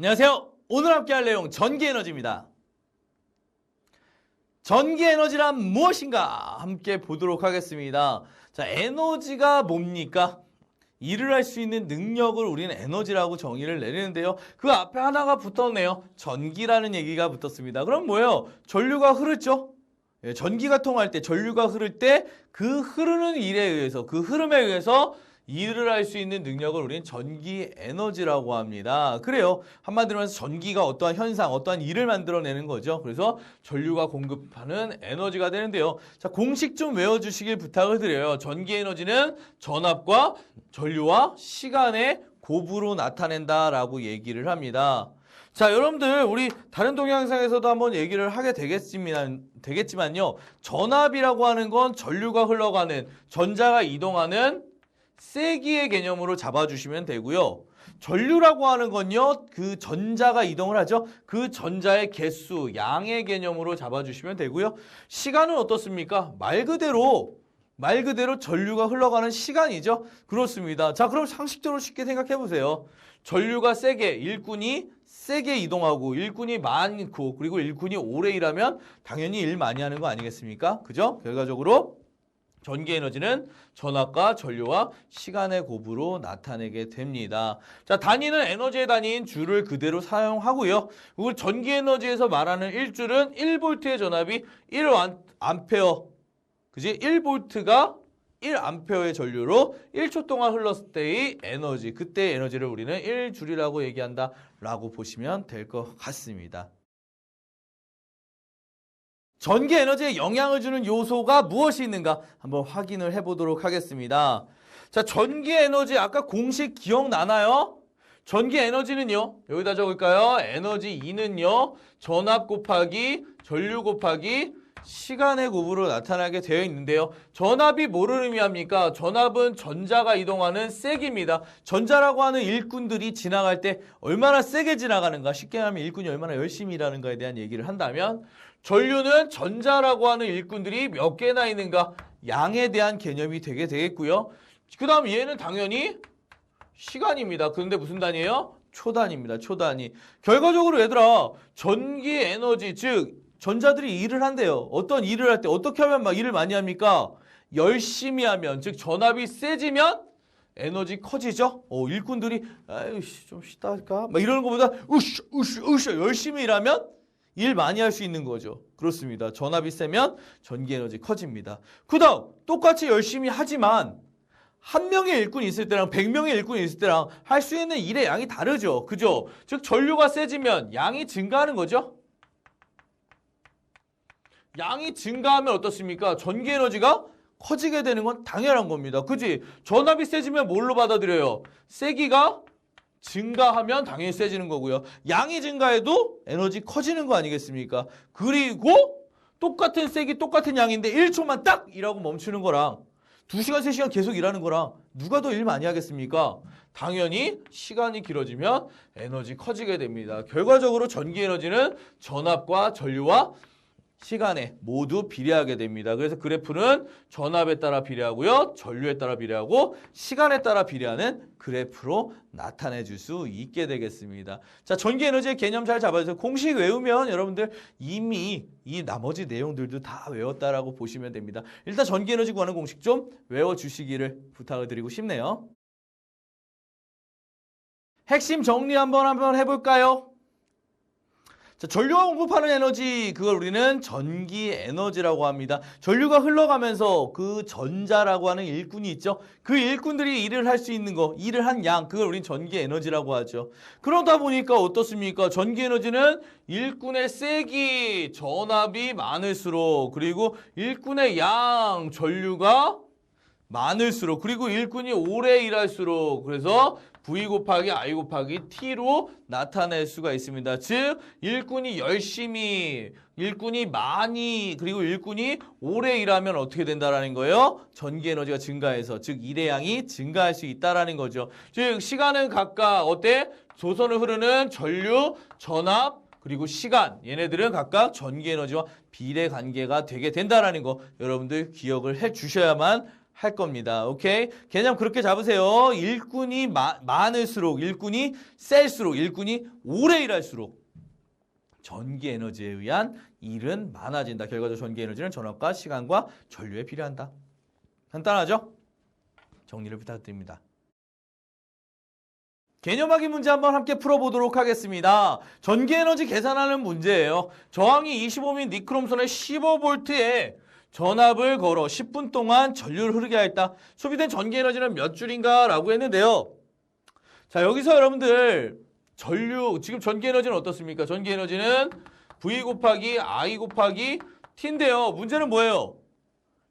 안녕하세요. 오늘 함께할 내용 전기에너지입니다. 전기에너지란 무엇인가 함께 보도록 하겠습니다. 자, 에너지가 뭡니까? 일을 할 수 있는 능력을 우리는 에너지라고 정의를 내리는데요. 그 앞에 하나가 붙었네요. 전기라는 얘기가 붙었습니다. 그럼 뭐예요? 전류가 흐르죠? 전기가 통할 때, 전류가 흐를 때 그 흐르는 일에 의해서, 그 흐름에 의해서 일을 할 수 있는 능력을 우리는 전기 에너지라고 합니다. 그래요. 한마디로 해서 전기가 어떠한 현상, 어떠한 일을 만들어내는 거죠. 그래서 전류가 공급하는 에너지가 되는데요. 자, 공식 좀 외워주시길 부탁을 드려요. 전기 에너지는 전압과 전류와 시간의 곱으로 나타낸다라고 얘기를 합니다. 자, 여러분들 우리 다른 동영상에서도 한번 얘기를 하게 되겠지만요. 전압이라고 하는 건 전류가 흘러가는, 전자가 이동하는 세기의 개념으로 잡아주시면 되고요. 전류라고 하는 건요, 그 전자가 이동을 하죠. 그 전자의 개수, 양의 개념으로 잡아주시면 되고요. 시간은 어떻습니까? 말 그대로 전류가 흘러가는 시간이죠. 그렇습니다. 자, 그럼 상식적으로 쉽게 생각해 보세요. 전류가 세게, 일꾼이 세게 이동하고 일꾼이 많고 그리고 일꾼이 오래 일하면 당연히 일 많이 하는 거 아니겠습니까? 그죠? 결과적으로 전기 에너지는 전압과 전류와 시간의 곱으로 나타내게 됩니다. 자, 단위는 에너지의 단위인 줄을 그대로 사용하고요. 그리고 전기 에너지에서 말하는 1줄은 1볼트의 전압이 1암페어. 그지? 1볼트가 1암페어의 전류로 1초 동안 흘렀을 때의 에너지, 그때의 에너지를 우리는 1줄이라고 얘기한다라고 보시면 될 것 같습니다. 전기 에너지에 영향을 주는 요소가 무엇이 있는가 한번 확인을 해보도록 하겠습니다. 자, 전기 에너지 아까 공식 기억나나요? 전기 에너지는요, 여기다 적을까요? 에너지 E는요, 전압 곱하기 전류 곱하기 시간의 곱으로 나타나게 되어 있는데요. 전압이 뭐를 의미합니까? 전압은 전자가 이동하는 세기입니다. 전자라고 하는 일꾼들이 지나갈 때 얼마나 세게 지나가는가, 쉽게 하면 일꾼이 얼마나 열심히 일하는가에 대한 얘기를 한다면, 전류는 전자라고 하는 일꾼들이 몇 개나 있는가, 양에 대한 개념이 되게 되겠고요. 그 다음 얘는 당연히 시간입니다. 그런데 무슨 단위예요? 초단위입니다. 초단위. 결과적으로 얘들아, 전기 에너지, 즉 전자들이 일을 한대요. 어떤 일을 할 때 어떻게 하면 막 일을 많이 합니까? 열심히 하면, 즉 전압이 세지면 에너지 커지죠. 일꾼들이 아유 좀 쉬다 할까? 막 이러는 것보다 으쌰 열심히 일하면 일 많이 할 수 있는 거죠. 그렇습니다. 전압이 세면 전기 에너지 커집니다. 그다음 똑같이 열심히 하지만 한 명의 일꾼이 있을 때랑 100명의 일꾼이 있을 때랑 할 수 있는 일의 양이 다르죠. 그죠? 즉 전류가 세지면 양이 증가하는 거죠. 양이 증가하면 어떻습니까? 전기 에너지가 커지게 되는 건 당연한 겁니다. 그지? 전압이 세지면 뭘로 받아들여요? 세기가 증가하면 당연히 세지는 거고요. 양이 증가해도 에너지 커지는 거 아니겠습니까? 그리고 똑같은 세기, 똑같은 양인데 1초만 딱 일하고 멈추는 거랑 2시간, 3시간 계속 일하는 거랑 누가 더 일 많이 하겠습니까? 당연히 시간이 길어지면 에너지 커지게 됩니다. 결과적으로 전기 에너지는 전압과 전류와 시간에 모두 비례하게 됩니다. 그래서 그래프는 전압에 따라 비례하고요. 전류에 따라 비례하고 시간에 따라 비례하는 그래프로 나타내 줄 수 있게 되겠습니다. 자, 전기 에너지의 개념 잘 잡아주세요. 공식 외우면 여러분들 이미 이 나머지 내용들도 다 외웠다라고 보시면 됩니다. 일단 전기 에너지 구하는 공식 좀 외워주시기를 부탁을 드리고 싶네요. 핵심 정리 한번 해볼까요? 자, 전류가 공급하는 에너지, 그걸 우리는 전기 에너지라고 합니다. 전류가 흘러가면서 그 전자라고 하는 일꾼이 있죠. 그 일꾼들이 일을 할 수 있는 거, 일을 한 양, 그걸 우리는 전기 에너지라고 하죠. 그러다 보니까 어떻습니까? 전기 에너지는 일꾼의 세기, 전압이 많을수록, 그리고 일꾼의 양, 전류가 많을수록, 그리고 일꾼이 오래 일할수록, 그래서 V 곱하기 I 곱하기 T로 나타낼 수가 있습니다. 즉 일꾼이 열심히, 일꾼이 많이, 그리고 일꾼이 오래 일하면 어떻게 된다라는 거예요? 전기 에너지가 증가해서, 즉 일의 양이 증가할 수 있다라는 거죠. 즉 시간은 각각 어때? 조선을 흐르는 전류, 전압, 그리고 시간, 얘네들은 각각 전기 에너지와 비례 관계가 되게 된다라는 거 여러분들 기억을 해 주셔야만 할 겁니다. 오케이? 개념 그렇게 잡으세요. 일꾼이 많을수록, 일꾼이 셀수록, 일꾼이 오래 일할수록 전기 에너지에 의한 일은 많아진다. 결과적으로 전기 에너지는 전압과 시간과 전류에 필요한다. 간단하죠? 정리를 부탁드립니다. 개념하기 문제 한번 함께 풀어보도록 하겠습니다. 전기에너지 계산하는 문제예요. 저항이 25및 니크롬선의 15V에 전압을 걸어 10분 동안 전류를 흐르게 하였다. 소비된 전기에너지는 몇 줄인가? 라고 했는데요. 자, 여기서 여러분들 전류, 지금 전기에너지는 어떻습니까? 전기에너지는 V 곱하기 I 곱하기 T인데요. 문제는 뭐예요?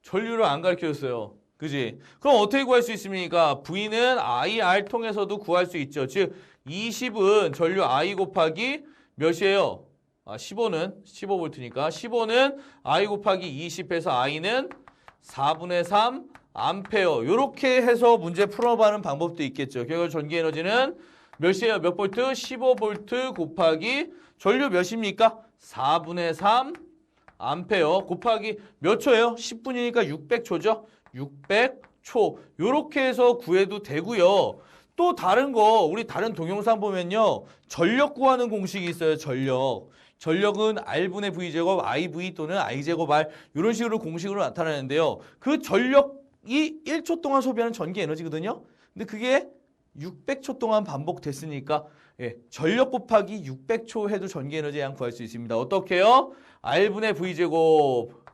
전류를 안 가르쳐줬어요. 그지? 그럼 어떻게 구할 수 있습니까? V는 IR 통해서도 구할 수 있죠. 즉 20은 전류 I 곱하기 몇이에요? 15는 15V니까 15는 I 곱하기 20해서 I는 4분의 3 암페어. 이렇게 해서 문제 풀어가는 방법도 있겠죠. 결국 전기에너지는 몇이에요? 몇 볼트? 15V 곱하기 전류 몇입니까? 4분의 3 암페어 곱하기 몇 초예요? 10분이니까 600초죠? 600초. 요렇게 해서 구해도 되고요. 또 다른 거 우리 다른 동영상 보면요. 전력 구하는 공식이 있어요. 전력. 전력은 R분의 V제곱, IV 또는 I제곱 R 이런 식으로 공식으로 나타나는데요. 그 전력이 1초 동안 소비하는 전기 에너지거든요. 근데 그게 600초 동안 반복됐으니까 전력 곱하기 600초 해도 전기 에너지 양 구할 수 있습니다. 어떻게 해요? R분의 V제곱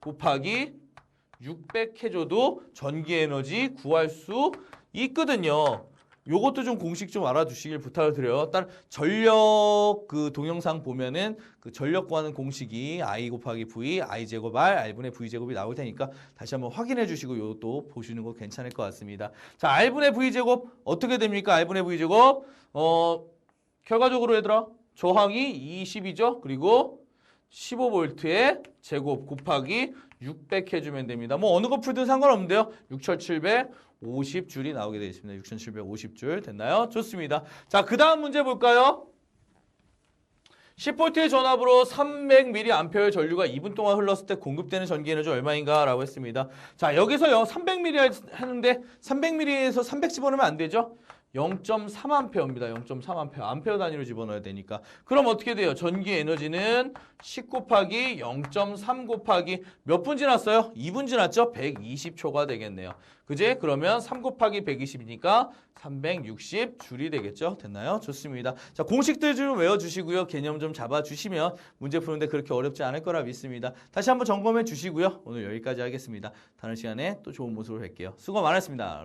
곱하기 600 해줘도 전기 에너지 구할 수 있거든요. 요것도 좀 공식 좀 알아두시길 부탁을 드려요. 일단 전력 그 동영상 보면은 그 전력 구하는 공식이 I 곱하기 V, I 제곱 R, R분의 V 제곱이 나올 테니까 다시 한번 확인해 주시고 요것도 보시는 거 괜찮을 것 같습니다. 자, R분의 V 제곱 어떻게 됩니까? R분의 V 제곱 결과적으로 얘들아 저항이 20이죠. 그리고 15V의 제곱 곱하기 600 해주면 됩니다. 뭐 어느 거 풀든 상관없는데요. 6750줄이 나오게 되어 있습니다. 6750줄 됐나요? 좋습니다. 자, 그 다음 문제 볼까요? 10V의 전압으로 300mA의 전류가 2분 동안 흘렀을 때 공급되는 전기에너지 얼마인가? 라고 했습니다. 자, 여기서요 300mA 하는데 300mA에서 300 집어넣으면 안 되죠? 0.3A입니다. 0.3A. 암페어 단위로 집어넣어야 되니까. 그럼 어떻게 돼요? 전기 에너지는 10 곱하기 0.3 곱하기 몇 분 지났어요? 2분 지났죠? 120초가 되겠네요. 그제? 그러면 3 곱하기 120이니까 360줄이 되겠죠? 됐나요? 좋습니다. 자, 공식들 좀 외워주시고요. 개념 좀 잡아주시면 문제 푸는데 그렇게 어렵지 않을 거라 믿습니다. 다시 한번 점검해 주시고요. 오늘 여기까지 하겠습니다. 다른 시간에 또 좋은 모습으로 뵐게요. 수고 많았습니다.